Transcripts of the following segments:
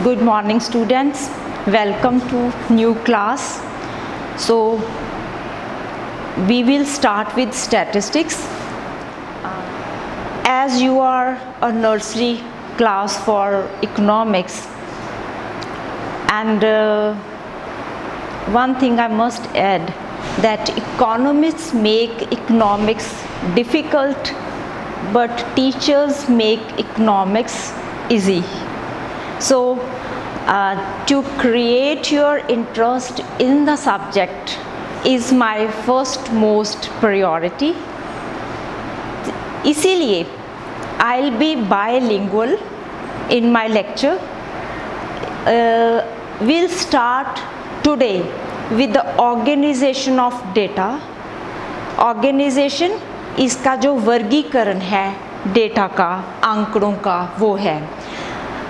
Good morning, students. Welcome to new class. So we will start with statistics. As you are a nursery class for economics, and one thing I must add, that economists make economics difficult, but teachers make economics easy. So to create your interest in the subject is my first most priority. इसीलिए I'll be bilingual in my lecture. We'll start today with the organization of data. Organization इसका जो वर्गीकरण है data का, आंकड़ों का, वो है.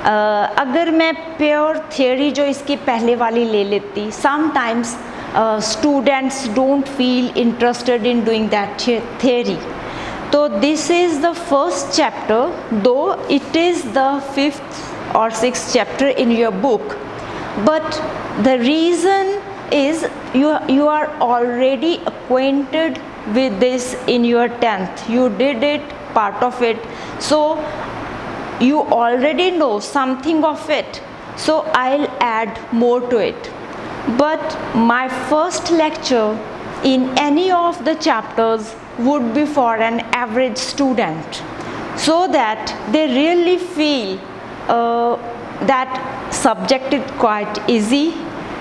अगर मैं प्योर थियोरी जो इसकी पहले वाली ले लेती, sometimes students don't feel interested in doing that theory. तो this is the first chapter, though it is the fifth और sixth chapter in your book, but the reason is you are already acquainted with this in your 10th. You did it, part of it, so you already know something of it. So I'll add more to it. But my first lecture in any of the chapters would be for an average student, so that they really feel that subject is quite easy.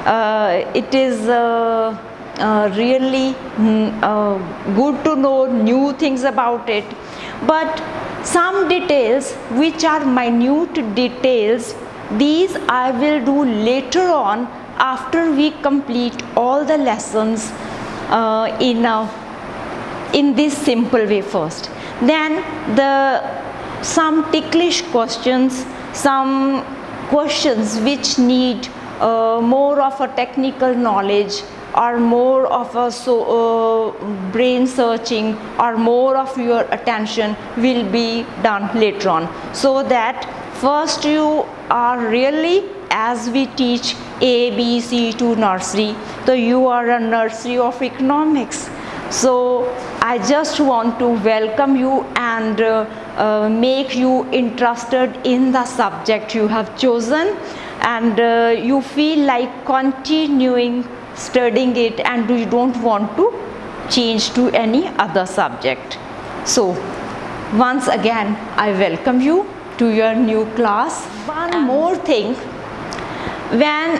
It is really good to know new things about it, but some details which are minute details, these I will do later on after we complete all the lessons in this simple way first. Then some ticklish questions, some questions which need more of a technical knowledge or more of a brain searching or more of your attention will be done later on, so that first you are really, as we teach A, B, C to nursery, so you are a nursery of economics. So I just want to welcome you and make you interested in the subject you have chosen, and you feel like continuing studying it and you don't want to change to any other subject. So once again I welcome you to your new class. One more thing, when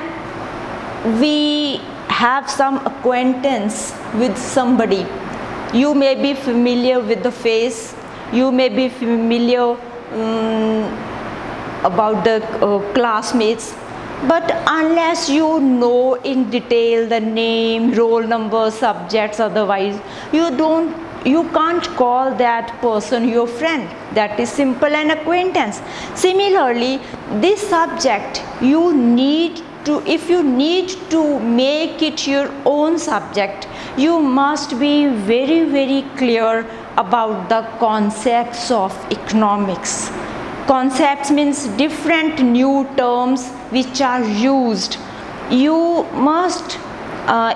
we have some acquaintance with somebody, you may be familiar with the face, you may be familiar about the classmates, but unless you know in detail the name, roll number, subjects, otherwise you can't call that person your friend. That is simple an acquaintance. Similarly, this subject you need to, if you need to make it your own subject, you must be very, very clear about the concepts of economics. Concepts means different new terms which are used. You must,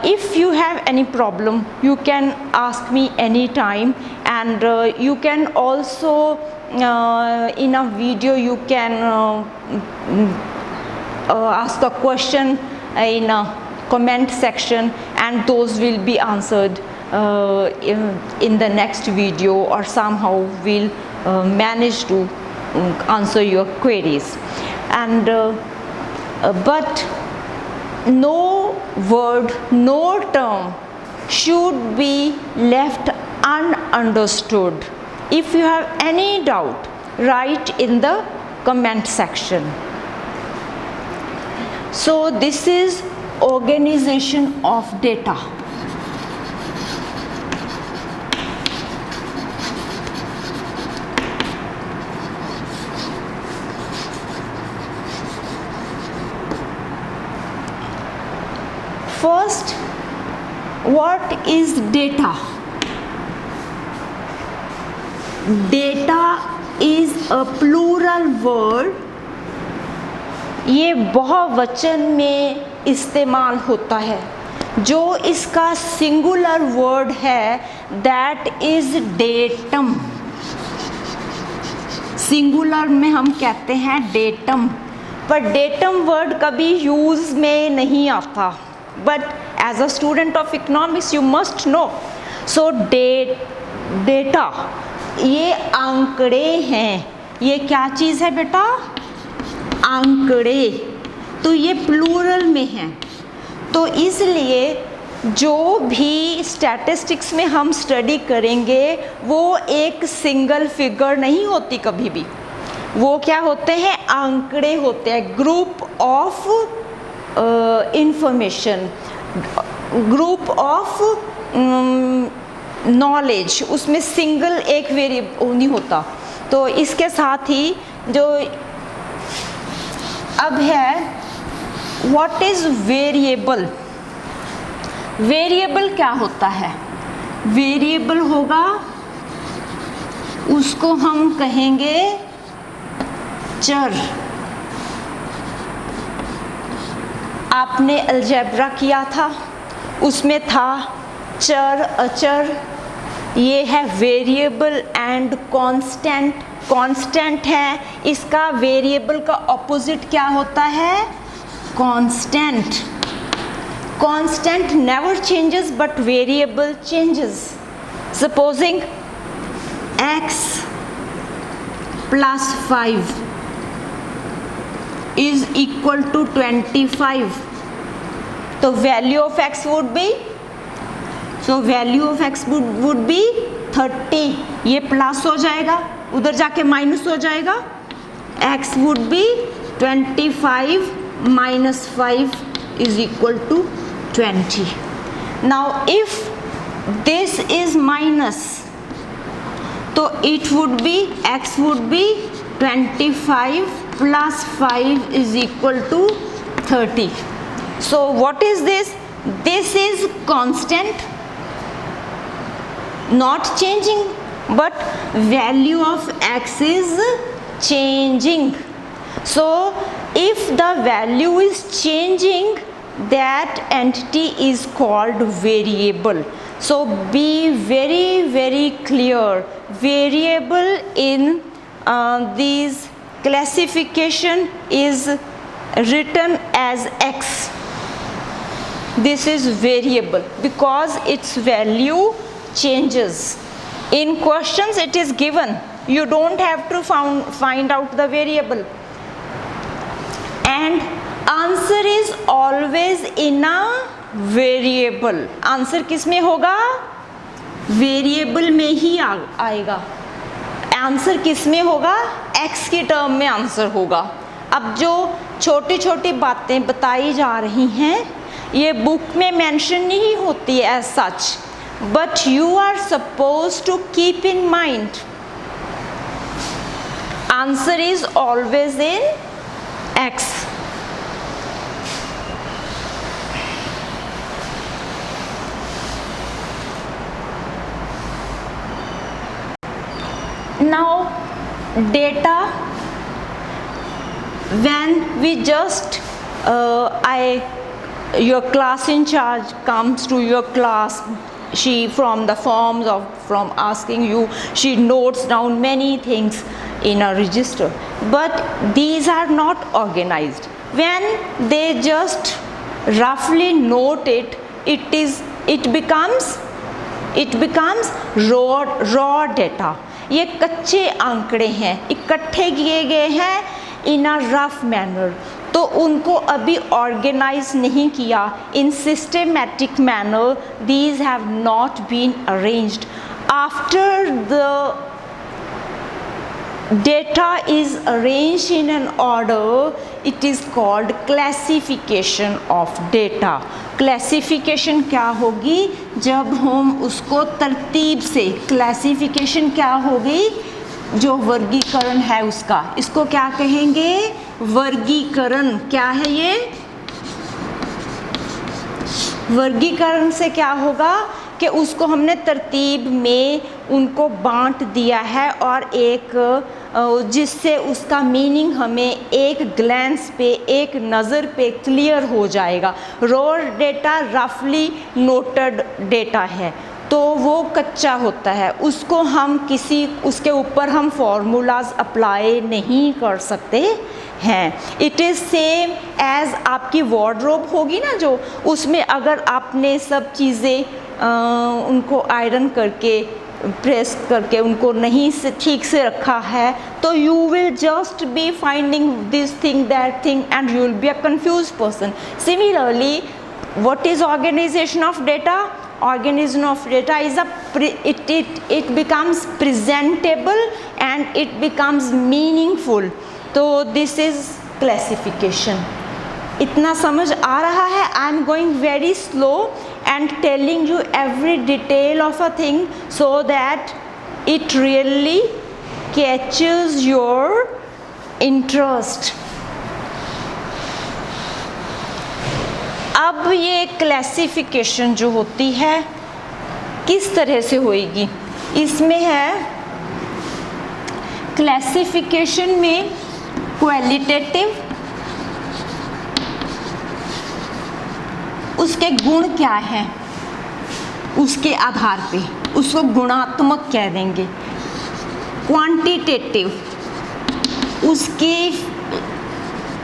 if you have any problem, you can ask me anytime, and you can also in a video you can ask a question in a comment section, and those will be answered in the next video, or somehow we'll manage to answer your queries. And but no word, no term should be left ununderstood. If you have any doubt, write in the comment section. So this is organization of data. First, what is data? Data is a plural word ये बहुवचन में इस्तेमाल होता है। जो इसका singular word है that is datum. Singular में हम कहते हैं डेटम, पर डेटम वर्ड कभी यूज़ में नहीं आता, but as a student of economics you must know. So data ये आंकड़े हैं। ये क्या चीज़ है बेटा? आंकड़े। तो ये प्लूरल में है, तो इसलिए जो भी स्टैटिस्टिक्स में हम स्टडी करेंगे वो एक सिंगल फिगर नहीं होती कभी भी। वो क्या होते हैं? आंकड़े होते हैं, group of information, group of knowledge. उसमें सिंगल एक वेरिएबल नहीं होता। तो इसके साथ ही जो अब है व्हाट इज वेरिएबल। वेरिएबल क्या होता है? वेरिएबल होगा, उसको हम कहेंगे चर। आपने अलजेब्रा किया था, उसमें था चर अचर। ये है वेरिएबल एंड कांस्टेंट। कांस्टेंट है, इसका वेरिएबल का ऑपोजिट क्या होता है? Constant. Constant never changes but variable changes. Supposing x plus 5 is equal to 25, तो value of x would be, so value of x would be 30. ये प्लस हो जाएगा, उधर जाके माइनस हो जाएगा। x would be 25 minus 5 is equal to 20. Now if this is minus, तो it would be x would be 25 plus 5 is equal to 30. So what is this? This is constant, not changing, but value of x is changing. So if the value is changing, that entity is called variable. So be very clear. Variable in these classification is written as x. This is variable because its value changes. In questions it is given, you don't have to find out the variable. And answer is always in a variable. Answer किस में होगा? Variable में ही आएगा। Answer किस में होगा? X की term में आंसर होगा। अब जो छोटी छोटी बातें बताई जा रही हैं ये बुक में मेंशन नहीं होती है as such, but you are suppose to keep in mind. Answer is always in X. Now data, when we just your class in charge comes to your class, she from the forms of from asking you, she notes down many things in a register, but these are not organized. When they just roughly note it, it becomes raw data. ये कच्चे आंकड़े हैं, इकट्ठे किए गए हैं इन a rough manner, तो उनको अभी ऑर्गेनाइज नहीं किया in systematic manner. These have not been arranged. After the data is arranged in an order, it is called classification of data. Classification क्या होगी? जब हम उसको तरतीब से, क्लासिफिकेशन क्या होगी? जो वर्गीकरण है उसका, इसको क्या कहेंगे? वर्गीकरण। क्या है ये? वर्गीकरण से क्या होगा कि उसको हमने तरतीब में उनको बांट दिया है और एक जिससे उसका मीनिंग हमें एक ग्लैंस पे, एक नज़र पे क्लियर हो जाएगा। रॉ डेटा रफली नोटेड डेटा है, तो वो कच्चा होता है, उसको हम उसके ऊपर हम फार्मूलाज अप्लाई नहीं कर सकते हैं। इट इज़ सेम एज आपकी वार्डरोब होगी ना, जो उसमें अगर आपने सब चीज़ें उनको आयरन करके, प्रेस करके उनको नहीं से ठीक से रखा है, तो you will just be finding this thing that thing and you will be a confuse person. Similarly, what is organisation of data? Organization of data is it becomes presentable and it becomes meaningful. तो this is classification. इतना समझ आ रहा है? I am going very slow and telling you every detail of a thing so that it really catches your interest. अब ये classification जो होती है किस तरह से होएगी? इसमें है क्लासिफिकेशन में क्वालिटेटिव, उसके गुण क्या हैं उसके आधार पे उसको गुणात्मक कह देंगे। क्वांटिटेटिव, उसके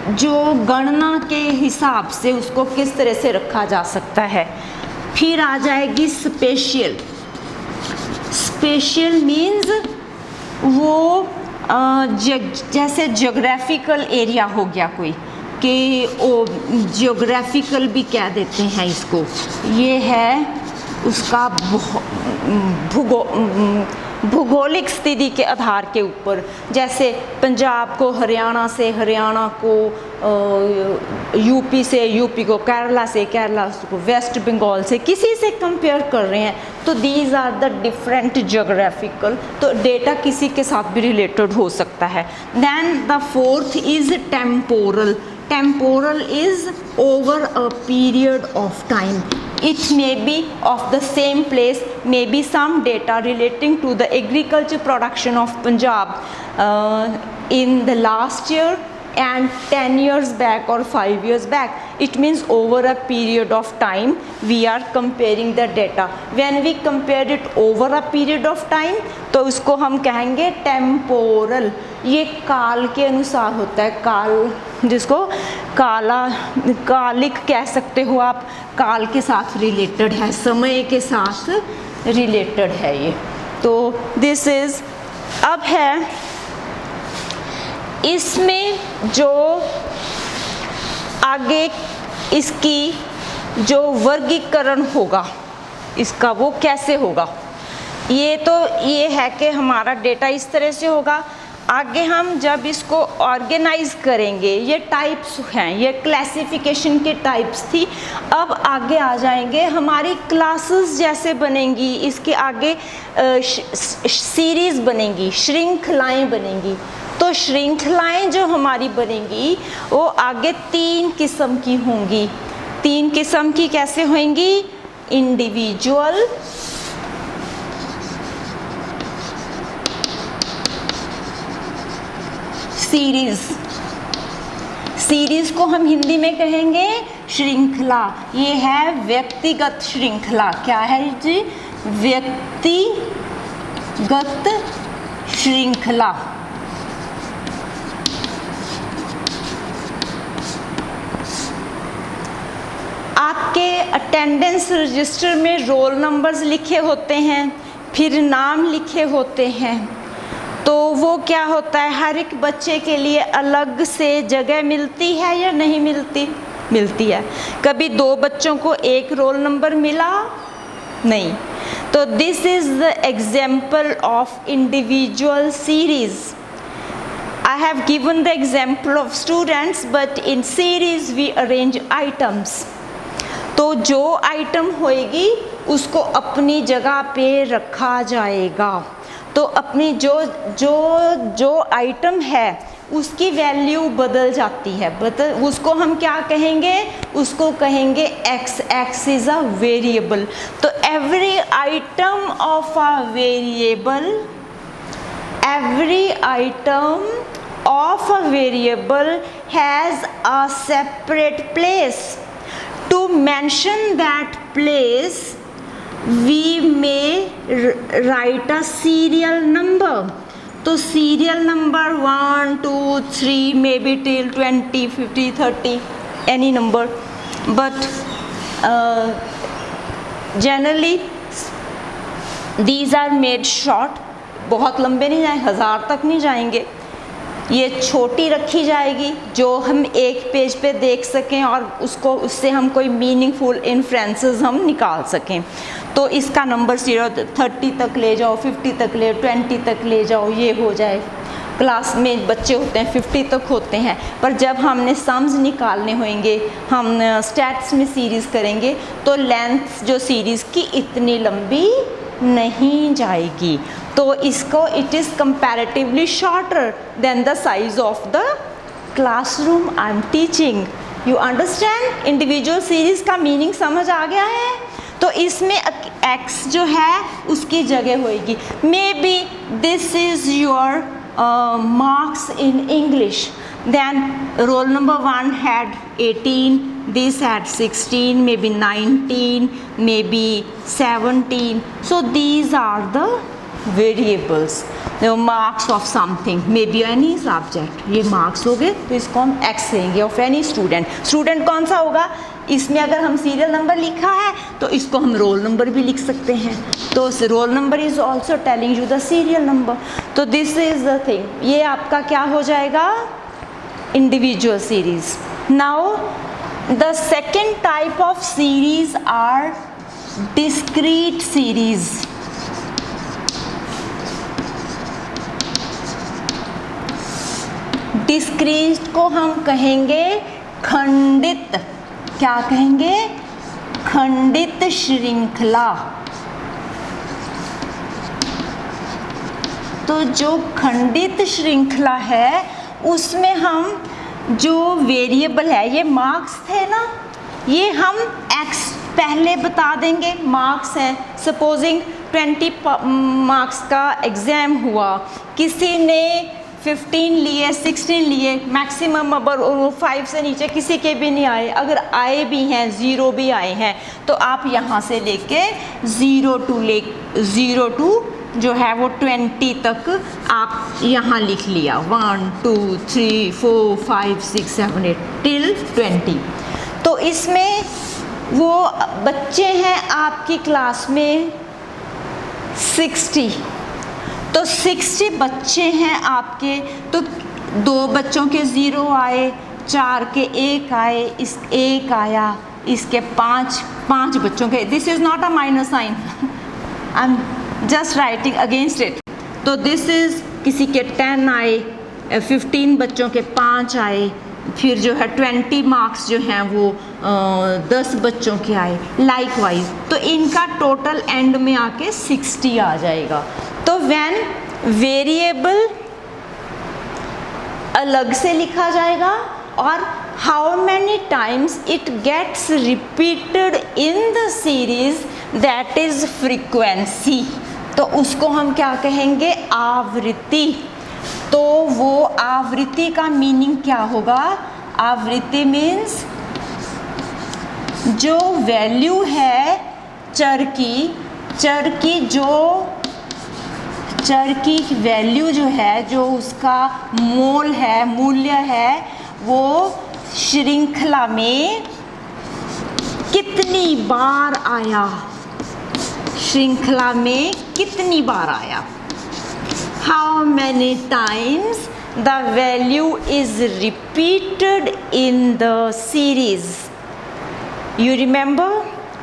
जो गणना के हिसाब से उसको किस तरह से रखा जा सकता है। फिर आ जाएगी स्पेशियल। स्पेशियल मीन्स वो जैसे ज्योग्राफिकल एरिया हो गया कोई, कि वो ज्योग्राफिकल भी कह देते हैं इसको। ये है उसका भूगोलिक स्थिति के आधार के ऊपर, जैसे पंजाब को हरियाणा से, हरियाणा को यूपी से, यूपी को केरला से, केरला को वेस्ट बंगाल से, किसी से कंपेयर कर रहे हैं, तो these are the different geographical. तो डेटा किसी के साथ भी रिलेटेड हो सकता है। Then the fourth is temporal. Temporal is over a period of time. It may be of the same place, maybe some data relating to the agriculture production of Punjab in the last year and 10 years back or 5 years back. It means over a period of time we are comparing the data. When we compare it over a period of time, तो उसको हम कहेंगे temporal. ये काल के अनुसार होता है। काल, जिसको कालिक कह सकते हो आप, काल के साथ रिलेटेड है, समय के साथ रिलेटेड है ये। तो दिस इज, अब है इसमें जो आगे इसकी जो वर्गीकरण होगा इसका, वो कैसे होगा? ये तो ये है कि हमारा डेटा इस तरह से होगा। आगे हम जब इसको ऑर्गेनाइज करेंगे, ये टाइप्स हैं, ये क्लासिफिकेशन के टाइप्स थी। अब आगे आ जाएंगे हमारी क्लासेस जैसे बनेंगी, इसके आगे सीरीज़ बनेंगी, श्रृंखलाएं बनेंगी। तो श्रृंखलाएं जो हमारी बनेंगी वो आगे 3 किस्म की होंगी। 3 किस्म की कैसे होंगी? Individual, series. सीरीज को हम हिंदी में कहेंगे श्रृंखला। ये है व्यक्तिगत श्रृंखला। क्या है जी? व्यक्तिगत श्रृंखला। आपके अटेंडेंस रजिस्टर में रोल नंबर्स लिखे होते हैं, फिर नाम लिखे होते हैं। तो वो क्या होता है, हर एक बच्चे के लिए अलग से जगह मिलती है या नहीं मिलती? मिलती है। कभी 2 बच्चों को एक रोल नंबर मिला? नहीं। तो this is the example of individual series. I have given the example of students, but in series we arrange items. तो जो आइटम होएगी उसको अपनी जगह पे रखा जाएगा। तो अपनी जो आइटम है उसकी वैल्यू बदल जाती है। उसको हम क्या कहेंगे? उसको कहेंगे x। x is a variable. तो every item of a variable every item of a variable has a separate place. To mention that place, we may write a serial number. तो serial number 1, 2, 3, maybe till 20, 50, 30, any number. But generally these are made short. बहुत लंबे नहीं जाएंगे, 1000 तक नहीं जाएंगे. ये छोटी रखी जाएगी जो हम एक पेज पे देख सकें और उससे हम कोई मीनिंगफुल इन्फ्रेंसेस हम निकाल सकें. तो इसका नंबर 30 तक ले जाओ, 50 तक ले, 20 तक ले जाओ, ये हो जाए. क्लास में बच्चे होते हैं 50 तक होते हैं, पर जब हमने सम्स निकालने होंगे, हम स्टैट्स में सीरीज़ करेंगे तो लेंथ जो सीरीज़ की इतनी लंबी नहीं जाएगी. तो इसको it is comparatively shorter than the size of the classroom I am teaching. You understand? Individual series का मीनिंग समझ आ गया है. तो इसमें x जो है उसकी जगह होएगी. May be this is your marks in English. Then roll number 1 had 18, this had 16, maybe 19, maybe 17. So these are the variables, the marks of something, maybe any subject. ये marks हो गए तो इसको हम x कहेंगे of any student. Student कौन सा होगा? इसमें अगर हम सीरियल नंबर लिखा है तो इसको हम रोल नंबर भी लिख सकते हैं. तो roll number is also telling you the serial number. तो दिस इज द थिंग. ये आपका क्या हो जाएगा? Individual series. Now the second type of series are discrete series. Discrete को हम कहेंगे खंडित. क्या कहेंगे? खंडित श्रृंखला. तो जो खंडित श्रृंखला है उसमें हम जो वेरिएबल है, ये मार्क्स थे ना, ये हम x पहले बता देंगे. मार्क्स हैं. सपोजिंग 20 मार्क्स का एग्ज़ाम हुआ, किसी ने 15 लिए, 16 लिए, मैक्सिमम अगर 5 से नीचे किसी के भी नहीं आए, अगर आए भी हैं 0 भी आए हैं तो आप यहाँ से लेके 0 to जो है वो 20 तक आप यहाँ लिख लिया. 1, 2, 3, 4, 5, 6, 7, 8 till 20. तो इसमें वो बच्चे हैं आपकी क्लास में 60. तो 60 बच्चे हैं आपके, तो 2 बच्चों के 0 आए, 4 के 1 आए, इस 1 आया, इसके 5 बच्चों के. This is not a minus sign, I am just writing against it. तो दिस इज़ किसी के 10 आए, 15 बच्चों के 5 आए, फिर जो है 20 मार्क्स जो हैं वो 10 बच्चों के आए, लाइकवाइज. तो इनका टोटल एंड में आके 60 आ जाएगा. तो व्हेन वेरिएबल अलग से लिखा जाएगा और how many times it gets repeated in the series, that is frequency. तो उसको हम क्या कहेंगे? आवृत्ति. तो वो आवृत्ति का मीनिंग क्या होगा? आवृत्ति मीन्स जो वैल्यू है चर की वैल्यू जो है, जो उसका मोल है, मूल्य है, वो श्रृंखला में कितनी बार आया, श्रृंखला में कितनी बार आया. How many times the value is repeated in the series. You remember?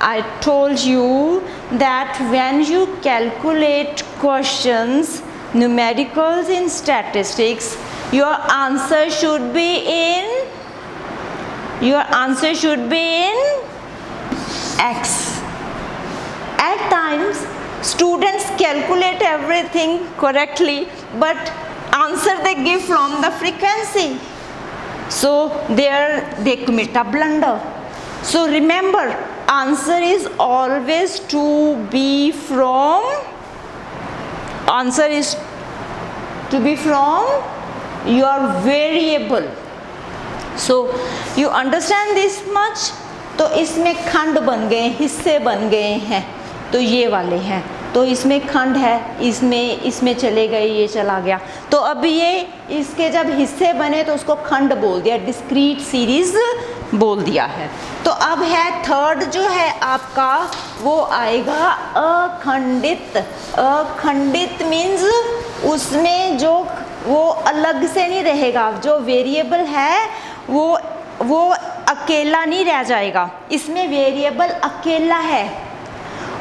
I told you that when you calculate questions, numericals in statistics, your answer should be in x. At times, students calculate everything correctly, but answer they give from the frequency. So there they commit a blunder. So remember, answer is always to be from, answer is to be from your variable. So you understand this much? तो इसमें खंड बन गए, हिस्से बन गए हैं, तो ये वाले हैं, तो इसमें खंड है, इसमें चले गए, ये चला गया, तो अब ये इसके जब हिस्से बने तो उसको खंड बोल दिया, डिस्क्रीट सीरीज बोल दिया है। तो अब है थर्ड जो है आपका, वो आएगा अखंडित। अखंडित मीन्स उसमें जो वो अलग से नहीं रहेगा, जो वेरिएबल है वो अकेला नहीं रह जाएगा। इसमें वेरिएबल अकेला है,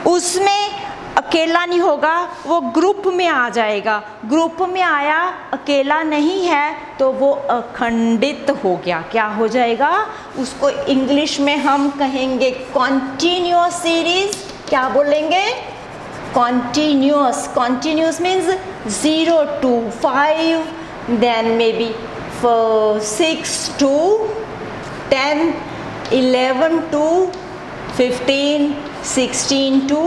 उसमें अकेला नहीं होगा, वो ग्रुप में आ जाएगा। ग्रुप में आया, अकेला नहीं है, तो वो अखंडित हो गया। क्या हो जाएगा? उसको इंग्लिश में हम कहेंगे कॉन्टिन्यूअस सीरीज। क्या बोलेंगे? Continuous. Continuous means 0 to 5, then maybe 6 to 10, 11 to 15, 16 to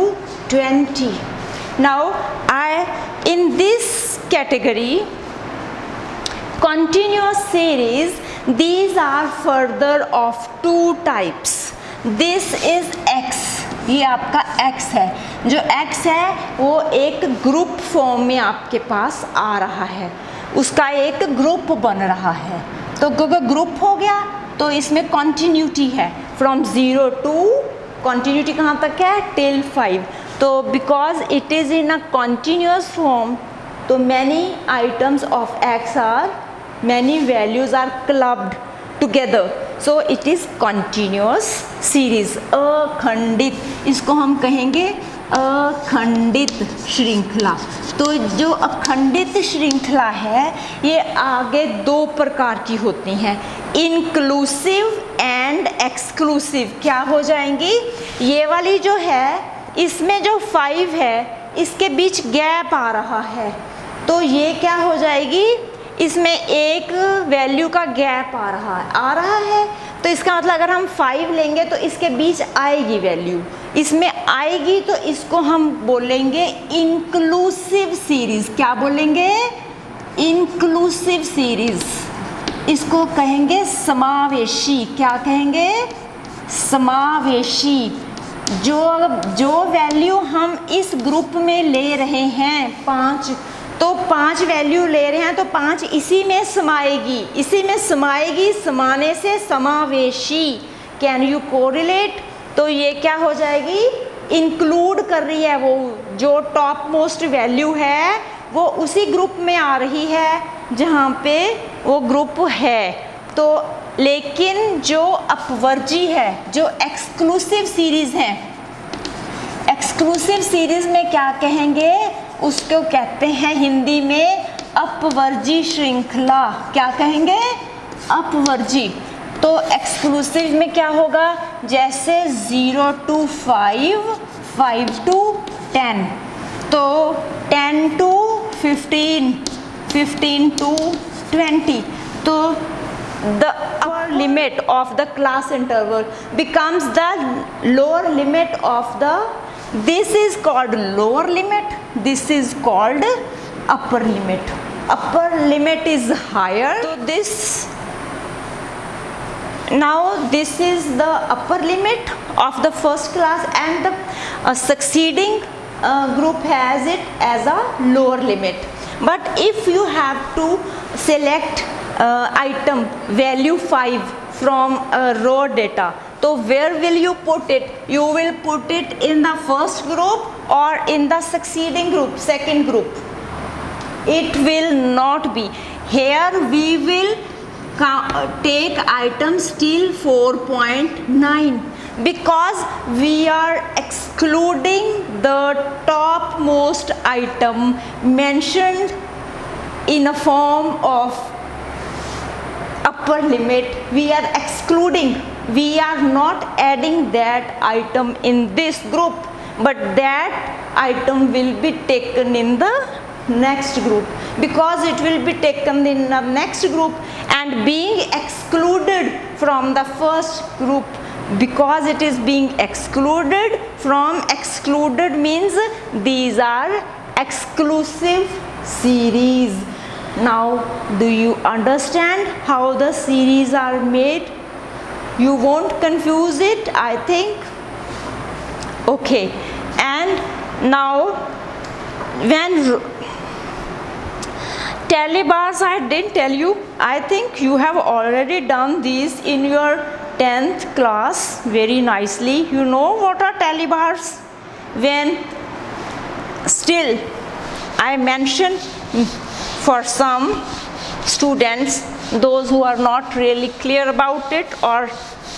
20. Now in this category continuous series, these are further of two types. This is X, ये आपका X है। जो X है वो एक ग्रुप फॉर्म में आपके पास आ रहा है, उसका एक ग्रुप बन रहा है। तो ग्रुप हो गया तो इसमें कॉन्टिन्यूटी है, फ्रॉम 0 to कॉन्टिन्यूटी कहाँ तक है? टिल 5। तो because it is in a continuous form, तो many items of X are, many values are clubbed together, so it is continuous series. अखंडित, इसको हम कहेंगे अखंडित श्रृंखला। तो जो अखंडित श्रृंखला है ये आगे दो प्रकार की होती हैं, इंक्लूसिव एंड एक्सक्लूसिव। क्या हो जाएंगी? ये वाली जो है, इसमें जो 5 है इसके बीच गैप आ रहा है, तो ये क्या हो जाएगी? इसमें एक वैल्यू का गैप आ रहा है, तो इसका मतलब अगर हम 5 लेंगे तो इसके बीच आएगी वैल्यू, इसमें आएगी, तो इसको हम बोलेंगे इंक्लूसिव सीरीज। क्या बोलेंगे? Inclusive series. इसको कहेंगे समावेशी। क्या कहेंगे? समावेशी। जो वैल्यू हम इस ग्रुप में ले रहे हैं 5, तो 5 वैल्यू ले रहे हैं तो 5 इसी में समाएगी, इसी में समाएगी, समाने से समावेशी। Can you correlate? तो ये क्या हो जाएगी? इंक्लूड कर रही है, वो जो टॉप मोस्ट वैल्यू है वो उसी ग्रुप में आ रही है जहाँ पे वो ग्रुप है। तो लेकिन जो अपवर्जी है, जो एक्सक्लूसिव सीरीज है, एक्सक्लूसिव सीरीज में क्या कहेंगे? उसको कहते हैं हिंदी में अपवर्जी श्रृंखला। क्या कहेंगे? अपवर्जी। तो एक्सक्लूसिव में क्या होगा? जैसे 0 to 5, 5 to 10, तो 10 to 15, 15 to 20, तो the upper limit of the class interval becomes the lower limit of the, this is called lower limit, this is called upper limit. Upper limit is higher, so this, now this is the upper limit of the first class, and the succeeding group has it as a lower limit. But if you have to select item value 5 from raw data, so where will you put it? You will put it in the first group or in the succeeding group, second group? It will not be. Here we will take items till 4.9 because we are excluding the topmost item mentioned in a form of upper limit. We are excluding, we are not adding that item in this group, but that item will be taken in the next group, because it will be taken in the next group and being excluded from the first group. Because it is being excluded from, excluded means these are exclusive series. Now, do you understand how the series are made? You won't confuse it, I think. Okay, and now when tally bars, I didn't tell you. I think you have already done these in your 10th class very nicely. You know what are tally bars? When still I mentioned for some students, those who are not really clear about it, or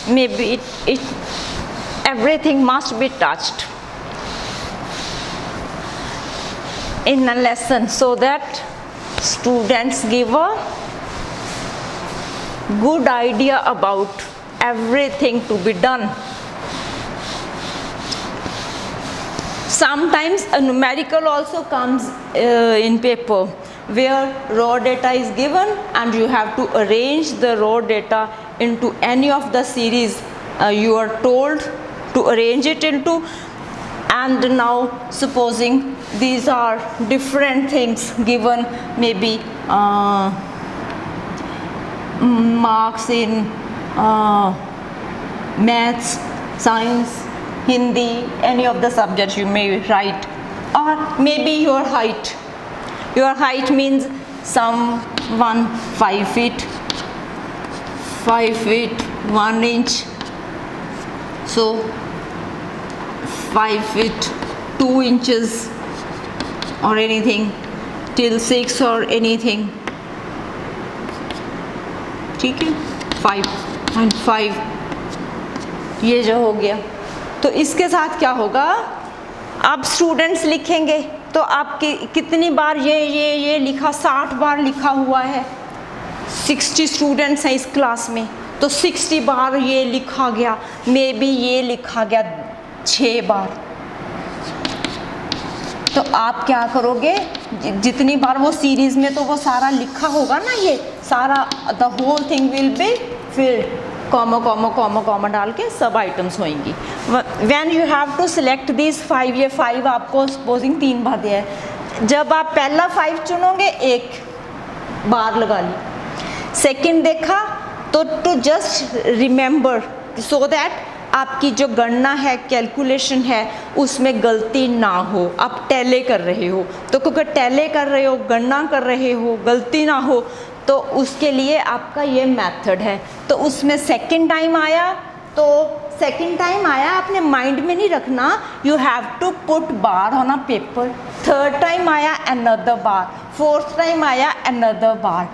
maybe everything must be touched in a lesson, so that students give a good idea about everything to be done. Sometimes a numerical also comes in paper, where raw data is given and you have to arrange the raw data into any of the series you are told to arrange it into. And now supposing these are different things given, maybe marks in maths, science, Hindi, any of the subjects you may write, or maybe your height. Your height means someone 5 feet, 1 inch, so 5 feet 2 inches or anything till 6 or anything. ठीक है, 5.5 ये जो हो गया. तो इसके साथ क्या होगा, अब स्टूडेंट्स लिखेंगे तो आपकी कितनी बार ये लिखा, 60 बार लिखा हुआ है. 60 स्टूडेंट्स हैं इस क्लास में, तो 60 बार ये लिखा गया. मे बी ये लिखा गया 6 बार. तो आप क्या करोगे, जितनी बार वो सीरीज में तो वो सारा लिखा होगा ना, ये सारा the whole thing will be filled, comma comma comma comma डाल के सब आइटम्स होंगी. When you have to select this 5, ये 5 आपको सपोजिंग 3 बार दिया है. जब आप पहला 5 चुनोगे, 1 बार लगा ली. सेकंड देखा तो to just remember, so that आपकी जो गणना है, कैलकुलेशन है, उसमें गलती ना हो. आप टैले कर रहे हो, तो क्योंकि टैले कर रहे हो, गणना कर रहे हो, गलती ना हो, तो उसके लिए आपका ये मेथड है. तो उसमें सेकंड टाइम आया, तो सेकंड टाइम आया, आपने माइंड में नहीं रखना, you have to put bar on a paper. Third time आया, अनदर बार. फोर्थ टाइम आया, another bar.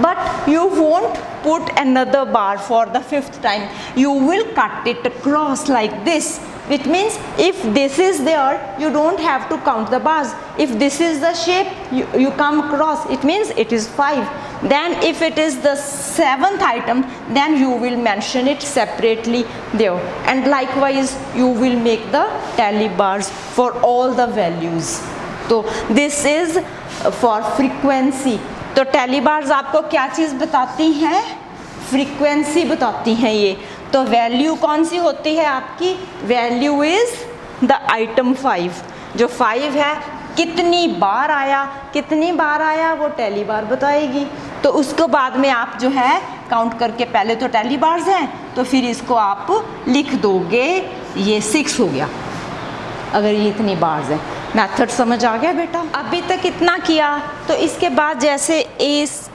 But you won't put another bar for the 5th time. You will cut it across like this. It means if this is there, you don't have to count the bars. If this is the shape, you come across, it means it is 5. Then if it is the 7th item, then you will mention it separately there. And likewise, you will make the tally bars for all the values. So this is for frequency. तो tally bars आपको क्या चीज़ बताती हैं, frequency बताती हैं ये. तो value कौन सी होती है आपकी, वैल्यू इज़ द आइटम 5. जो 5 है, कितनी बार आया वो टैली बार बताएगी. तो उसको बाद में आप जो है काउंट करके, पहले तो टैली बार्स हैं, तो फिर इसको आप लिख दोगे, ये 6 हो गया अगर ये इतनी बार्स हैं. मेथड समझ आ गया बेटा? अभी तक इतना किया. तो इसके बाद जैसे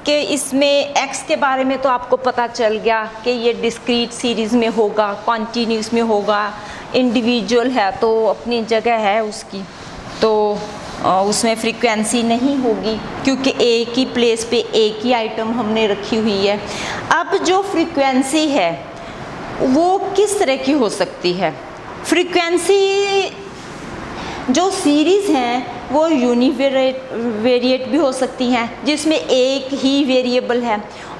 इसमें x के बारे में तो आपको पता चल गया कि ये डिस्क्रीट सीरीज़ में होगा, कॉन्टीन्यूस में होगा, इंडिविजुअल है तो अपनी जगह है उसकी, तो उसमें फ्रीक्वेंसी नहीं होगी क्योंकि एक ही प्लेस पे एक ही आइटम हमने रखी हुई है. अब जो फ्रीक्वेंसी है वो किस तरह की हो सकती है? फ्रीक्वेंसी जो सीरीज़ हैं वो यूनिवेरिएट भी हो सकती हैं, जिसमें एक ही वेरिएबल है,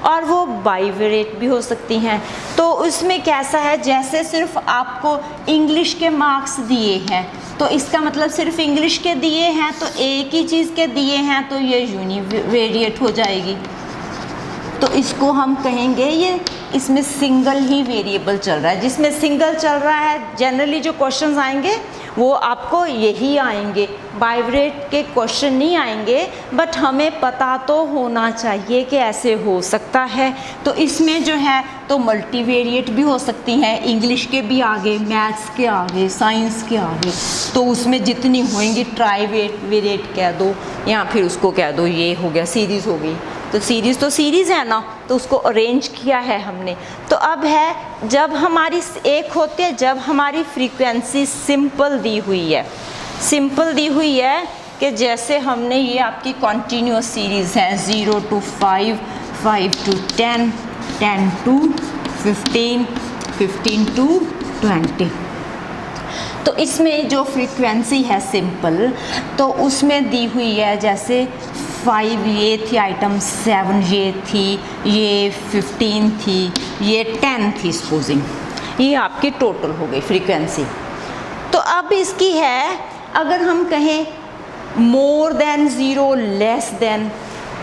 और वो बाईवेरिएट भी हो सकती हैं. तो उसमें कैसा है, जैसे सिर्फ आपको इंग्लिश के मार्क्स दिए हैं, तो इसका मतलब सिर्फ इंग्लिश के दिए हैं, तो एक ही चीज़ के दिए हैं, तो ये यूनिवेरिएट हो जाएगी. तो इसको हम कहेंगे ये इसमें सिंगल ही वेरिएबल चल रहा है. जिसमें सिंगल चल रहा है, जनरली जो क्वेश्चंस आएंगे वो आपको यही आएंगे, वाइब्रेट के क्वेश्चन नहीं आएंगे, बट हमें पता तो होना चाहिए कि ऐसे हो सकता है। तो इसमें जो है तो मल्टीवेरिएट भी हो सकती हैं, इंग्लिश के भी आगे, मैथ्स के आगे, साइंस के आगे, तो उसमें जितनी होंगी ट्राईवेरिएट कह दो या फिर उसको कह दो ये हो गया सीरीज़ हो गई। तो सीरीज़ है ना, तो उसको अरेंज किया है हमने। तो अब है जब हमारी एक होती है जब हमारी फ्रीक्वेंसी सिंपल दी हुई है, सिंपल दी हुई है कि जैसे हमने ये आपकी कॉन्टीन्यूअस सीरीज़ है 0 to 5, 5 to 10, 10 to 15, 15 to 20। तो इसमें जो फ्रीक्वेंसी है सिंपल, तो उसमें दी हुई है जैसे 5 ये थी आइटम, 7 ये थी, ये 15 थी, ये 10 थी सपोजिंग, ये आपकी टोटल हो गई फ्रीक्वेंसी। तो अब इसकी है अगर हम कहें मोर देन 0 लेस देन,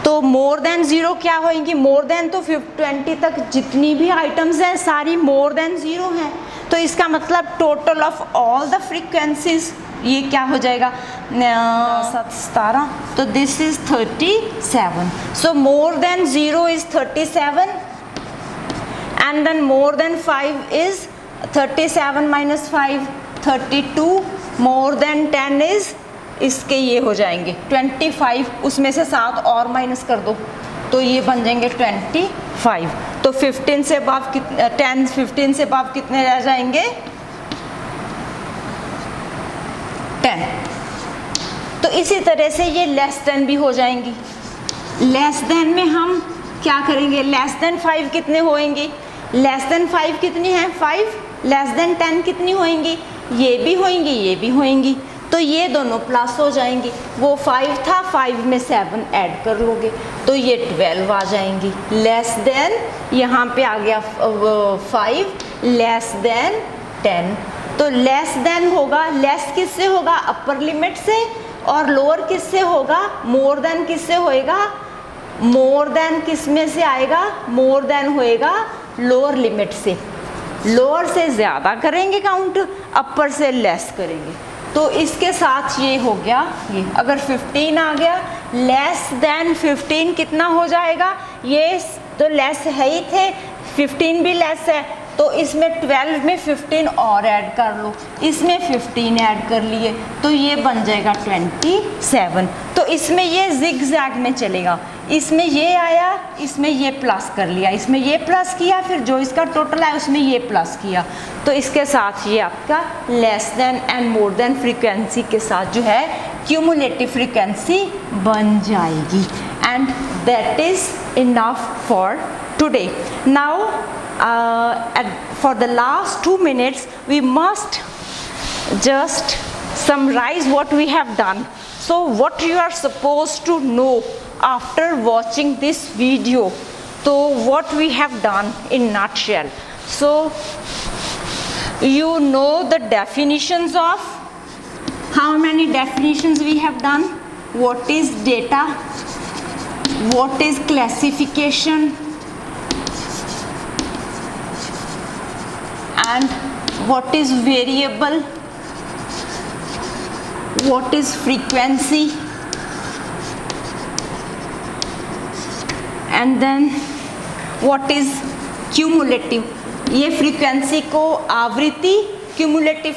तो मोर देन 0 क्या होएंगी, मोर देन तो 20 तक जितनी भी आइटम्स हैं सारी मोर देन 0 हैं, तो इसका मतलब total of all the frequencies ये क्या हो जाएगा 17, तो this is 37। So more than 0 is 37 and then more than 5 is 37 minus 5 32, more than 10 is इसके ये हो जाएंगे 25, उसमें से 7 और माइनस कर दो तो ये बन जाएंगे 25। तो 15 से अबव 10 15 से अबव कितने रह जाएंगे 10। तो इसी तरह से ये लेस देन भी हो जाएंगी। लेस देन में हम क्या करेंगे, लेस देन 5 कितने होएंगी, लेस देन 5 कितनी है 5, लेस देन 10 कितनी होएंगी, ये भी होएंगी ये भी होएंगी, तो ये दोनों प्लस हो जाएंगी। वो 5 था, 5 में 7 ऐड कर लोगे तो ये 12 आ जाएंगी। लेस देन यहाँ पे आ गया 5, लेस देन 10, तो लेस देन होगा, लेस किससे होगा अपर लिमिट से, और लोअर किससे होगा, मोर देन किससे होएगा, मोर देन किस में से आएगा, मोर देन होएगा लोअर लिमिट से। लोअर से ज़्यादा करेंगे काउंट, अपर से लेस करेंगे। तो इसके साथ ये हो गया, ये अगर 15 आ गया लेस देन 15 कितना हो जाएगा, ये तो लेस है ही थे, 15 भी लेस है, तो इसमें 12 में 15 और ऐड कर लो, इसमें 15 ऐड कर लिए तो ये बन जाएगा 27। तो इसमें ये जिग जैग में चलेगा, इसमें ये आया, इसमें ये प्लस कर लिया, इसमें ये प्लस किया, फिर जो इसका टोटल है उसमें ये प्लस किया, तो इसके साथ ये आपका less than and more than frequency के साथ जो है क्यूमुलेटिव फ्रीक्वेंसी बन जाएगी। And that is enough for today. Now for the last 2 minutes we must just summarize what we have done. So what you are supposed to know after watching this video, so what we have done in nutshell. So you know the definitions of, how many definitions we have done, what is data, what is classification, and what is variable, what is frequency, and then what is cumulative. ये frequency को आवृत्ति, cumulative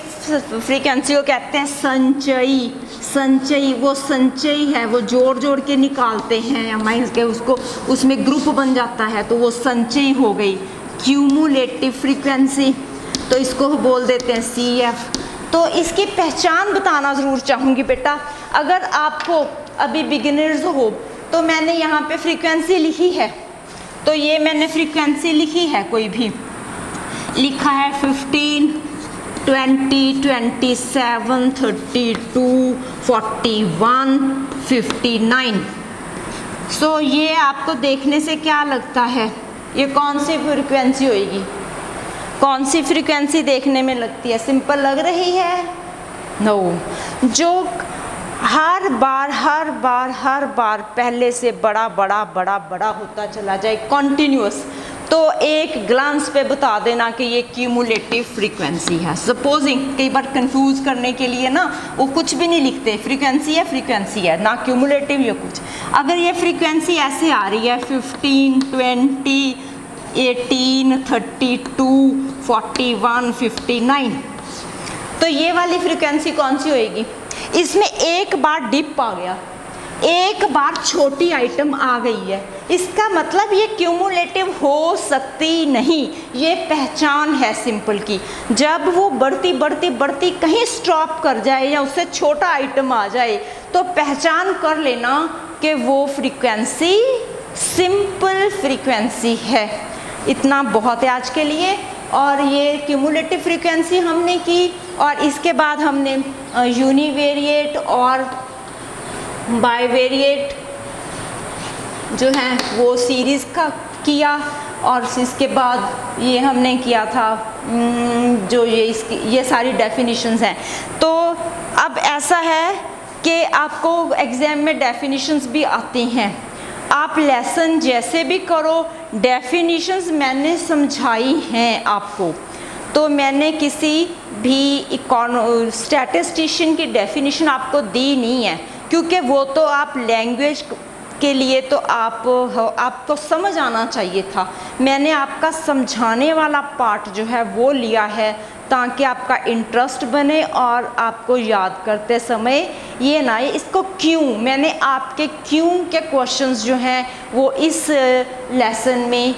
frequency को कहते हैं संचयी। संचयी वो संचयी है, वो जोड़ जोड़ के निकालते हैं या माइनस के उसको, उसमें ग्रुप बन जाता है तो वो संचयी हो गई क्यूमुलेटिव फ्रीक्वेंसी। तो इसको बोल देते हैं CF। तो इसकी पहचान बताना ज़रूर चाहूँगी बेटा, अगर आपको अभी बिगिनर्स हो तो मैंने यहाँ पे फ्रीक्वेंसी लिखी है, तो ये मैंने फ्रीक्वेंसी लिखी है, कोई भी लिखा है 15, 20, 27, 32, 41, 59। सो ये आपको देखने से क्या लगता है, ये कौन सी फ्रीक्वेंसी होगी, कौन सी फ्रीक्वेंसी देखने में लगती है, सिंपल लग रही है, नो, जो हर बार पहले से बड़ा बड़ा बड़ा बड़ा होता चला जाए, कॉन्टिन्यूअस, तो एक ग्लांस पे बता देना कि ये क्यूमुलेटिव फ्रीक्वेंसी है। सपोजिंग कई बार कंफ्यूज करने के लिए ना वो कुछ भी नहीं लिखते, फ्रीक्वेंसी है ना क्यूमुलेटिव या कुछ। अगर ये फ्रीक्वेंसी ऐसे आ रही है 15, 20, 18, 32, 41, 59, तो ये वाली फ्रीक्वेंसी कौन सी होएगी? इसमें एक बार डिप आ गया, एक बार छोटी आइटम आ गई है, इसका मतलब ये क्यूमुलेटिव हो सकती नहीं। ये पहचान है सिंपल की। जब वो बढ़ती बढ़ती बढ़ती कहीं स्टॉप कर जाए या उससे छोटा आइटम आ जाए तो पहचान कर लेना कि वो फ्रीक्वेंसी सिंपल फ्रीक्वेंसी है। इतना बहुत है आज के लिए। और ये क्यूमुलेटिव फ्रीक्वेंसी हमने की, और इसके बाद हमने यूनिवेरिएट और बाईवेरिएट जो है वो सीरीज़ का किया, और इसके बाद ये हमने किया था जो ये सारी डेफिनेशंस हैं। तो अब ऐसा है कि आपको एग्ज़ाम में डेफिनेशंस भी आती हैं, आप लेसन जैसे भी करो डेफिनेशंस मैंने समझाई हैं आपको। तो मैंने किसी भी स्टैटिस्टिशियन की डेफिनेशन आपको दी नहीं है, क्योंकि वो तो आप लैंग्वेज के लिए तो आपको समझ आना चाहिए था। मैंने आपका समझाने वाला पार्ट जो है वो लिया है ताकि आपका इंटरेस्ट बने और आपको याद करते समय ये ना आए इसको क्यों। मैंने आपके क्यों के क्वेश्चंस जो हैं वो इस लेसन में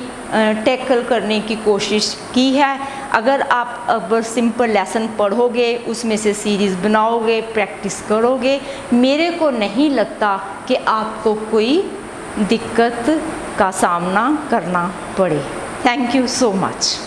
टैकल करने की कोशिश की है। अगर आप अब सिंपल लेसन पढ़ोगे, उसमें से सीरीज़ बनाओगे, प्रैक्टिस करोगे, मेरे को नहीं लगता कि आपको कोई दिक्कत का सामना करना पड़े। Thank you so much.